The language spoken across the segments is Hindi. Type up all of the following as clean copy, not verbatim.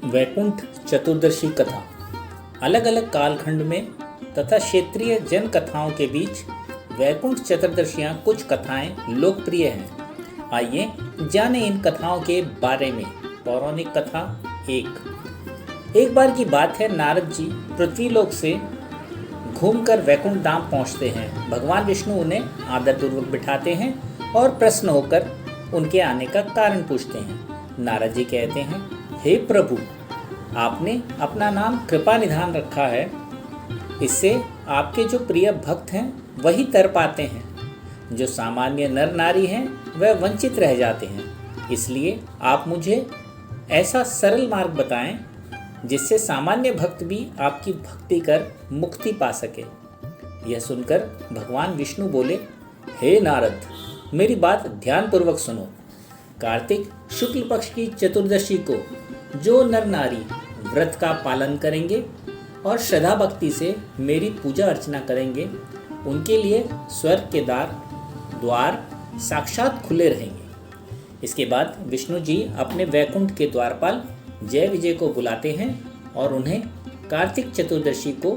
वैकुंठ चतुर्दशी कथा अलग अलग कालखंड में तथा क्षेत्रीय जन कथाओं के बीच वैकुंठ चतुर्दशियाँ कुछ कथाएं लोकप्रिय हैं। आइए जाने इन कथाओं के बारे में। पौराणिक कथा एक बार की बात है, नारद जी पृथ्वीलोक से घूमकर वैकुंठ धाम पहुंचते हैं। भगवान विष्णु उन्हें आदरपूर्वक बिठाते हैं और प्रसन्न होकर उनके आने का कारण पूछते हैं। नारद जी कहते हैं, हे प्रभु, आपने अपना नाम कृपा निधान रखा है, इससे आपके जो प्रिय भक्त हैं वही तर पाते हैं। जो सामान्य नर नारी हैं वह वंचित रह जाते हैं। इसलिए आप मुझे ऐसा सरल मार्ग बताएं जिससे सामान्य भक्त भी आपकी भक्ति कर मुक्ति पा सके। यह सुनकर भगवान विष्णु बोले, हे नारद, मेरी बात ध्यानपूर्वक सुनो। कार्तिक शुक्ल पक्ष की चतुर्दशी को जो नर नारी व्रत का पालन करेंगे और श्रद्धा भक्ति से मेरी पूजा अर्चना करेंगे, उनके लिए स्वर्ग के द्वार साक्षात खुले रहेंगे। इसके बाद विष्णु जी अपने वैकुंठ के द्वारपाल जय विजय को बुलाते हैं और उन्हें कार्तिक चतुर्दशी को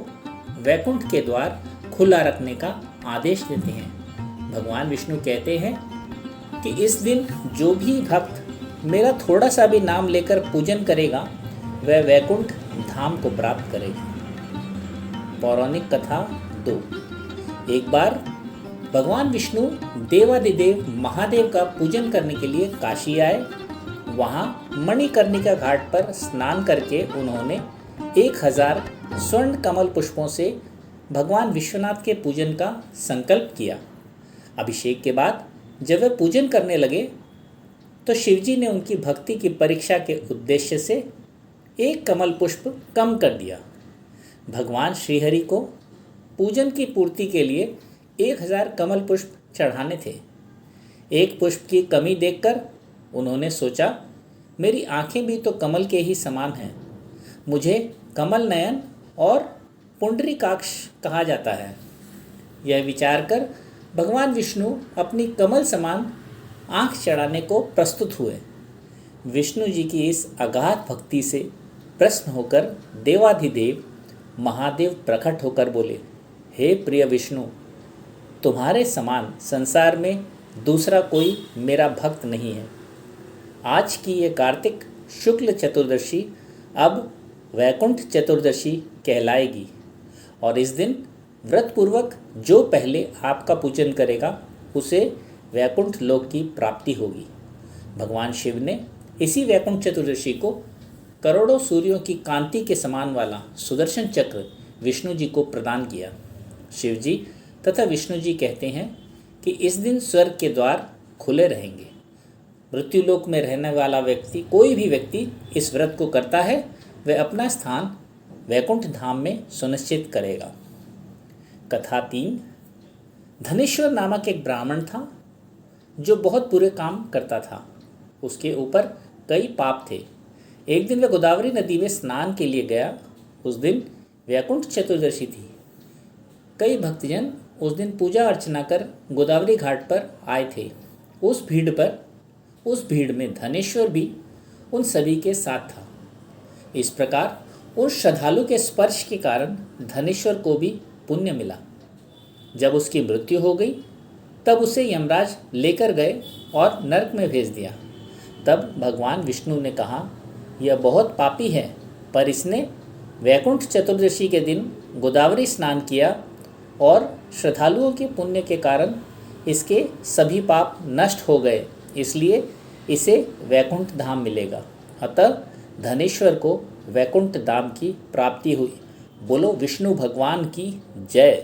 वैकुंठ के द्वार खुला रखने का आदेश देते हैं। भगवान विष्णु कहते हैं कि इस दिन जो भी भक्त मेरा थोड़ा सा भी नाम लेकर पूजन करेगा वह वैकुंठ धाम को प्राप्त करेगा। पौराणिक कथा 2। एक बार भगवान विष्णु देवादिदेव महादेव का पूजन करने के लिए काशी आए। वहाँ मणिकर्णिका घाट पर स्नान करके उन्होंने 1000 स्वर्ण कमल पुष्पों से भगवान विश्वनाथ के पूजन का संकल्प किया। अभिषेक के बाद जब वे पूजन करने लगे तो शिवजी ने उनकी भक्ति की परीक्षा के उद्देश्य से एक कमल पुष्प कम कर दिया। भगवान श्रीहरि को पूजन की पूर्ति के लिए 1000 कमल पुष्प चढ़ाने थे। एक पुष्प की कमी देखकर उन्होंने सोचा, मेरी आंखें भी तो कमल के ही समान हैं, मुझे कमल नयन और पुंडरीकाक्ष कहा जाता है। यह विचार कर भगवान विष्णु अपनी कमल समान आंख चढ़ाने को प्रस्तुत हुए। विष्णु जी की इस अगाध भक्ति से प्रसन्न होकर देवाधिदेव महादेव प्रकट होकर बोले, हे प्रिय विष्णु, तुम्हारे समान संसार में दूसरा कोई मेरा भक्त नहीं है। आज की ये कार्तिक शुक्ल चतुर्दशी अब वैकुंठ चतुर्दशी कहलाएगी और इस दिन व्रतपूर्वक जो पहले आपका पूजन करेगा उसे वैकुंठ लोक की प्राप्ति होगी। भगवान शिव ने इसी वैकुंठ चतुर्दशी को करोड़ों सूर्यों की कांति के समान वाला सुदर्शन चक्र विष्णु जी को प्रदान किया। शिव जी तथा विष्णु जी कहते हैं कि इस दिन स्वर्ग के द्वार खुले रहेंगे। मृत्युलोक में रहने वाला व्यक्ति, कोई भी व्यक्ति इस व्रत को करता है, वह अपना स्थान वैकुंठ धाम में सुनिश्चित करेगा। कथा 3। धनेश्वर नामक एक ब्राह्मण था जो बहुत बुरे काम करता था। उसके ऊपर कई पाप थे। एक दिन वह गोदावरी नदी में स्नान के लिए गया। उस दिन वैकुंठ चतुर्दशी थी। कई भक्तजन उस दिन पूजा अर्चना कर गोदावरी घाट पर आए थे। उस भीड़ में धनेश्वर भी उन सभी के साथ था। इस प्रकार उस श्रद्धालु के स्पर्श के कारण धनेश्वर को भी पुण्य मिला। जब उसकी मृत्यु हो गई तब उसे यमराज लेकर गए और नरक में भेज दिया। तब भगवान विष्णु ने कहा, यह बहुत पापी है, पर इसने वैकुंठ चतुर्दशी के दिन गोदावरी स्नान किया और श्रद्धालुओं के पुण्य के कारण इसके सभी पाप नष्ट हो गए, इसलिए इसे वैकुंठ धाम मिलेगा। अतः धनेश्वर को वैकुंठ धाम की प्राप्ति हुई। बोलो विष्णु भगवान की जय।